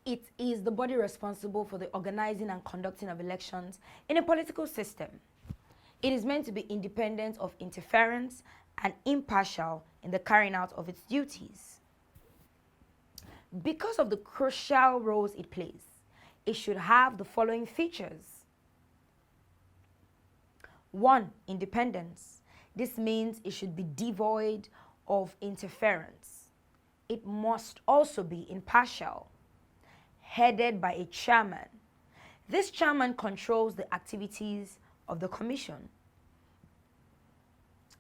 It is the body responsible for the organizing and conducting of elections in a political system. It is meant to be independent of interference and impartial in the carrying out of its duties. Because of the crucial roles it plays, it should have the following features. 1. Independence. This means it should be devoid of interference. It must also be impartial, headed by a chairman. This chairman controls the activities of the commission.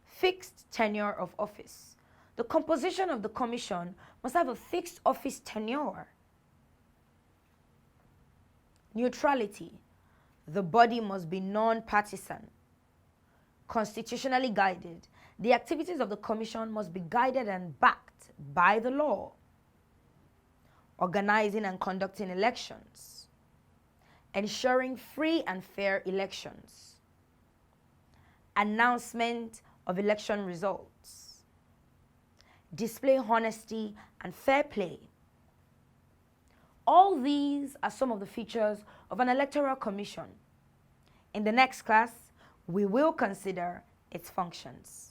Fixed tenure of office. The composition of the commission must have a fixed office tenure. Neutrality. The body must be non-partisan. Constitutionally guided. The activities of the commission must be guided and backed by the law. Organizing and conducting elections. Ensuring free and fair elections. Announcement of election results. Display honesty and fair play. All these are some of the features of an electoral commission. In the next class, we will consider its functions.